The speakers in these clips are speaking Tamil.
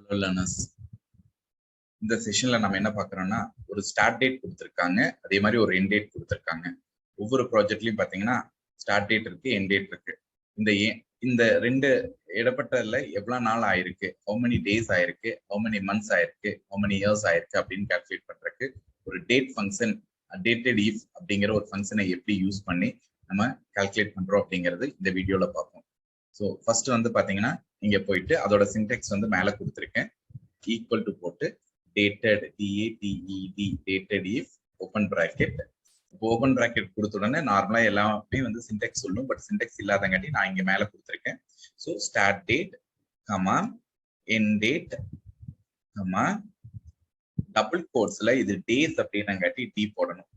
ஹலோ லேர்னர்ஸ், இந்த செஷன்ல நம்ம என்ன பார்க்குறோம்னா ஒரு ஸ்டார்ட் டேட் கொடுத்துருக்காங்க, அதே மாதிரி ஒரு எண்ட் டேட் கொடுத்துருக்காங்க. ஒவ்வொரு ப்ராஜெக்ட்லையும் பார்த்தீங்கன்னா ஸ்டார்ட் டேட் இருக்கு, எண்ட் டேட் இருக்கு. இந்த ரெண்டு இடப்பட்டதுல எவ்வளோ நாள் ஆயிருக்கு, ஹவு மெனி டேஸ் ஆயிருக்கு, ஹவு மெனி மந்த்ஸ் ஆயிருக்கு, ஹவு மெனி இயர்ஸ் ஆயிருக்கு அப்படின்னு கால்குலேட் பண்றதுக்கு ஒரு டேட் ஃபங்க்ஷன், DATEDIF அப்படிங்கிற ஒரு ஃபங்க்ஷனை எப்படி யூஸ் பண்ணி நம்ம கால்குலேட் பண்றோம் அப்படிங்கிறது இந்த வீடியோல பார்ப்போம். ஸோ ஃபர்ஸ்ட் வந்து பாத்தீங்கன்னா இங்க போயிட்டு அதோட சின்டெக்ஸ் வந்து மேல கொடுத்துருக்கேன். ஈக்குவல் டு போட்டு dated DATEDIF ஓப்பன் பிராக்கெட். இப்போ ஓப்பன் பிராக்கெட் கொடுத்த உடனே நார்மலா எல்லாமே வந்து சின்டெக்ஸ் சொல்லும், பட் சின்டெக்ஸ் இல்லாதங்காட்டி நான் இங்க மேல கொடுத்துருக்கேன். So start date comma end date comma double கோட்ஸ்ல இது டேஸ் அப்படின்னாங்காட்டி டி போடணும்.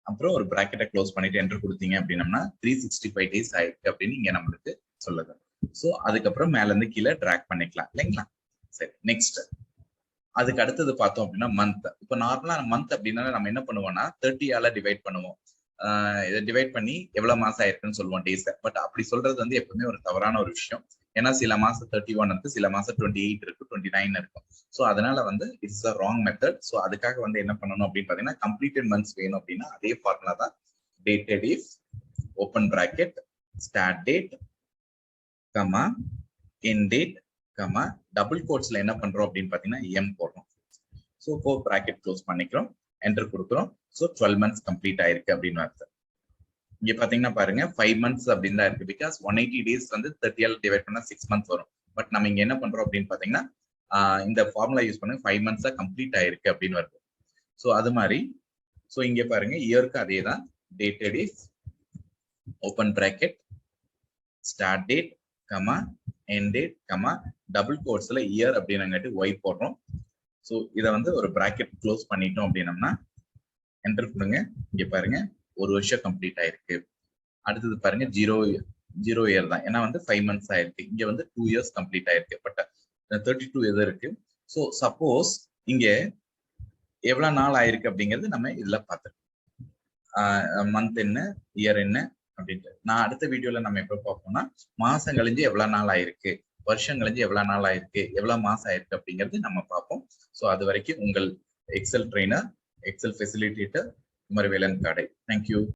அப்புறம் ஒரு பிராக்கெட்டை க்ளோஸ் பண்ணிட்டு என்டர் கொடுத்தீங்க அப்படின்னம்னா 365 டேஸ் ஆயிருக்கு அப்படின்னு இங்க நம்மளுக்கு சொல்லுது. ஸோ அதுக்கப்புறம் மேல இருந்து கீழே ட்ராக் பண்ணிக்கலாம் இல்லைங்களா? சரி, நெக்ஸ்ட் அதுக்கு அடுத்தது பார்த்தோம் அப்படின்னா மந்த். இப்போ நார்மலா மந்த் அப்படின்னா நம்ம என்ன பண்ணுவோம்னா 30ஆல டிவைட் பண்ணுவோம். இதை டிவைட் பண்ணி எவ்வளவு மாசம் ஆயிருக்குன்னு சொல்லுவோம் டேஸ். பட் அப்படி சொல்றது வந்து எப்பவுமே ஒரு தவறான ஒரு விஷயம். ஏன்னா சில மாசம் 31 இருக்கு, சில மாசம் 28 இருக்கு, 29 இருக்கும். ஸோ அதனால வந்து it's a wrong method. So அதுக்காக வந்து என்ன பண்ணணும் அப்படின்னு பாத்தீங்கன்னா கம்ப்ளீட்டட் மந்த்ஸ் வேணும் அப்படின்னா அதே ஃபார்முலா தான். DATEDIF open bracket start date comma end date comma double கோட்ஸ்ல என்ன பண்றோம் அப்படின்னு பாத்தீங்கன்னா எம் போடுறோம். ஸோ இப்போ பிராக்கெட் க்ளோஸ் பண்ணிக்கிறோம், என்டர் கொடுக்குறோம். ஸோ 12 மந்த்ஸ் கம்ப்ளீட் ஆயிருக்கு அப்படின்னு அர்த்தம். இங்க பாத்தீங்கன்னா பாருங்க 5 மந்த்ஸ் அப்படின்னு தான் இருக்கு. பிகாஸ் 180 டேஸ் வந்து 30ஆல டிவைட் பண்ணா 6 மந்த்ஸ் வரும். பட் நம்ம இங்க என்ன பண்றோம் அப்படின்னு பாத்தீங்கன்னா இந்த ஃபார்முலா யூஸ் பண்ணி 5 மந்த்ஸா கம்ப்ளீட் ஆயிருக்கு அப்படின்னு வருது. ஸோ அது மாதிரி ஸோ இங்க பாருங்க இயருக்கு அதே தான். DATEDIF open bracket start date comma end date comma double கோட்ஸ்ல இயர் அப்படின்னாங்காட்டி ஒய் போடுறோம். ஸோ இதை வந்து ஒரு பிராக்கெட் க்ளோஸ் பண்ணிட்டோம் அப்படின்னம்னா என்டர் கொடுங்க. இங்க பாருங்க ஒரு வருஷம் கம்ப்ளீட் ஆயிருக்கு. அடுத்தது பாருங்க ஜீரோ இயர் தான், ஏன்னா வந்து 5 மந்த்ஸ் ஆயிருக்கு. இங்க வந்து 2 இயர்ஸ் கம்ப்ளீட் ஆயிருக்கு. பட் 32 எது இருக்கு. ஸோ சப்போஸ் இங்க எவ்வளவு நாள் ஆயிருக்கு அப்படிங்கிறது நம்ம இதுல பார்த்துருக்கோம். மந்த் என்ன, இயர் என்ன அப்படின்ட்டு. நான் அடுத்த வீடியோல நம்ம எப்ப பார்ப்போம்னா மாசம் கழிஞ்சு எவ்வளவு நாள் ஆயிருக்கு, வருஷம் கழிஞ்சு எவ்வளவு நாள் ஆயிருக்கு, எவ்வளவு மாசம் ஆயிருக்கு அப்படிங்கிறது நம்ம பார்ப்போம். ஸோ அது வரைக்கும் உங்கள் Excel trainer, Excel facilitator Kumaravelan Kadai. Thank you.